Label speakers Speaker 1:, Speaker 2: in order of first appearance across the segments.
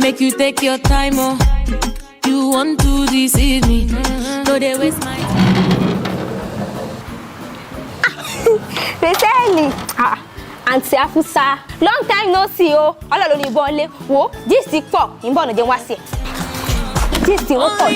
Speaker 1: Make you take your time, oh. You want to deceive me. No, they waste my time.
Speaker 2: Recently, Auntie Afusa, long time no see oh. All alone in Bonle. Wo, this is pop. In Bonne de Wasi. This is what pop.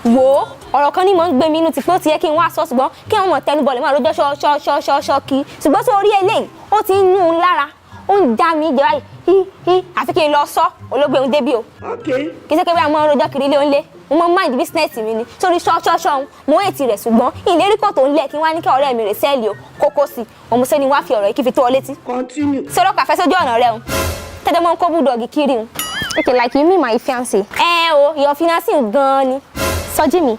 Speaker 2: Wo, ọ̀rọ̀ kan ni mo ń gbé mi inú tí pé ó ti yẹ kí n wá sọ ṣùgbọ́n kí wọ́n mọ̀ tẹnu bọ̀lẹ̀ máa rojọ́ ṣọ́ kí ṣùgbọ́n sórí eléyìí ó ti ń yún un lára ó ń dá mi jẹ báyìí àfi kí n lọ sọ olóògbé ń débí o. Kì í ṣe pé bí àwọn rojọ́ kiri ilé oúnjẹ mo mọ mind business mi ni sórí ṣọ́ mo ètì rẹ̀ ṣùgbọ́n ìlérí kò tó ń lẹ̀ kí wọ́n á ní kí ọ̀rẹ́ mi rè sẹ́ẹ̀lì o kókó sí òun mo ṣe ni wá fi ọ̀rọ̀ yìí kí fi tó ọ létí. Sọ̀rọ̀ kàfẹ́ sójú ọ̀nà rẹ̀ o tẹ́tẹ́ mọ́ ń kó búdọ̀gì kiri o. Okay, like you mean my fiancé. Your fiancé gan ni. Sọjí mi.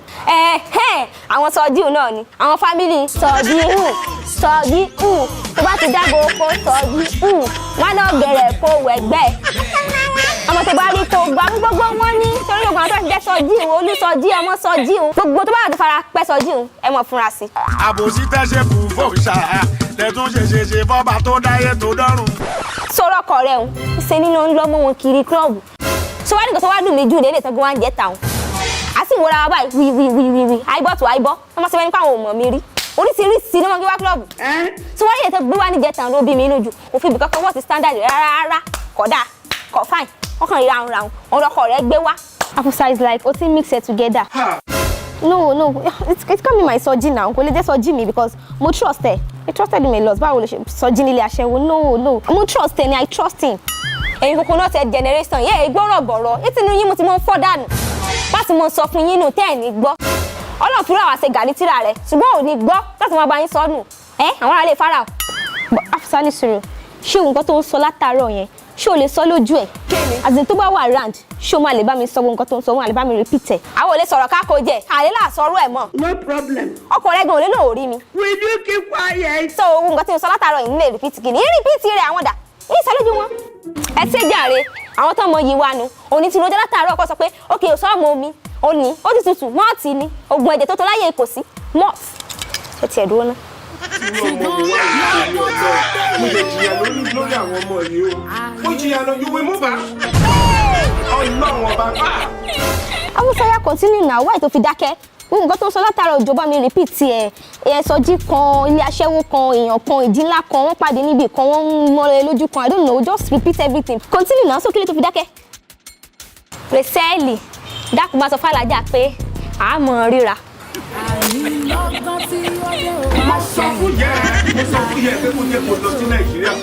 Speaker 2: Àwọn sọjí náà ni. Àwọn family sọjí tó bá ti dágbo oko sọjí wọn náà gẹ̀rẹ̀ kó wẹ̀gbẹ́. Ọmọ tó bá rí kó gbà gbogbo wọn ní torí gbogbo àwọn tó ti jẹ́ sọjí olú sọjí ọmọ sọjí gbogbo tó bá ti fara pẹ́ sọjí ẹ mọ̀ fúnra sí.
Speaker 3: Àbòsí tẹ́ ṣe kù fòṣà lẹ́tún ṣe bọ́ba tó dáyé tó dọ́rùn.
Speaker 2: Sọ̀rọ̀ ọkọ rẹ̀ ń ṣe nínú ńlọ́mọ wọn kiri klọ́ọ̀bù. Sọ wá nìkan tó wá dùn mí jù lélẹ̀ tó gbé wá ń jẹ́ tàwọn. A sì wọra wa báyìí wí àìbọ̀ tó àìbọ̀ wọ́n máa ṣe bẹ́ẹ̀ nípa àwọn ọmọ mi rí oríṣiríṣi ni wọ́n gbé wá klọ́ọ̀bù. Sọ wá yẹ tó gbé wá ní jẹ́ tàwọn ló bí mi inú jù òfin ibìkan kan wọ́n ti standard rárá kódà kò fine wọ́n kàn rí ra ọ̀rọ̀ ọkọ rẹ̀ gbé wá. Afusa is like o ti mix it together. No, it's coming my soji now. Kò lè jẹ́ soji mi because mo trust ẹ. I trusted him a lot. Báwo lè ṣe soji nílé aṣẹ́wó? No. Mo trust ẹ ni I trust him. Ẹ̀yin coconut generation yẹ́ ìgbọ́rọ̀ gbọ̀rọ̀. Ètí inú yín mo ti mọ́ fọ́ dànù. Láti mọ sọ fún yín nù tẹ́ ẹ̀ ní gbọ́. Ọlọ́run fi rà wá ṣe gàní tíra rẹ̀ ṣùgbọ́n ò ní gbọ́ láti máa bá yín sọ nù. Àwọn ará lè fara. Afusa ní sùúrù. Ṣé nǹkan tó ń sọ látàárọ̀ yẹn? Ṣé o lè sọ lójú ẹ̀? As in tó bá wà round, ṣé o máa lè bá mi sọ nǹkan tó ń sọ wọn, àlè bá mi repeat ẹ̀. Àwọn ò lè sọ̀rọ̀ káko jẹ, àlè là sọ̀rọ̀ ẹ̀ mọ́.
Speaker 4: No problem.
Speaker 2: Ọkọ rẹ̀ gan ò lè lò orí mi.
Speaker 4: Will you keep quiet?
Speaker 2: So nǹkan tí mo sọ látàárọ̀ yìí nílé repeat kìíní. Repeat rẹ̀ àwọn dà. Ní ìsọ lójú wọn. Ẹ ṣe jàre, àwọn tó mọ yìí wá nu. Òní ti rojọ́ látàárọ̀ ọkọ sọ pé okay o sọ ọmọ omi. Ó ní, ó ti tutù, mọ́ọ̀tì ni. Ògùn ẹ̀jẹ̀ tó tó láyé kò sí. Mọ́ọ̀t. Ṣé tiẹ̀ dúró náà?
Speaker 3: Mo lè jìyà lórí àwọn ọmọ yìí o. Mo jìyà lọ, you will move back. Ọlọ́run ọba bá.
Speaker 2: Afusa continue now, why tó fi dákẹ́? Nǹkan tó ń sọ látara òjò bá mi repeat ẹ̀. Sọjí kan, ilé aṣẹ́wó kan, èèyàn kan, ìdí ńlá kan, wọ́n pàdé níbì kan, wọ́n ń mọ́lẹ̀ lójú kan. I don't know, just repeat everything. Continue now, so kí ló tó fi dákẹ́? Rẹ̀sẹ́ẹ̀lì, dákun bá sọ fàlàjà pé àmọ́ ríra.
Speaker 3: Mo sọ fún yẹ pé kò jẹ́ kó lọ sí Nàìjíríà.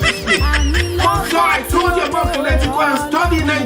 Speaker 3: I told you about to let you go and study in Nigeria.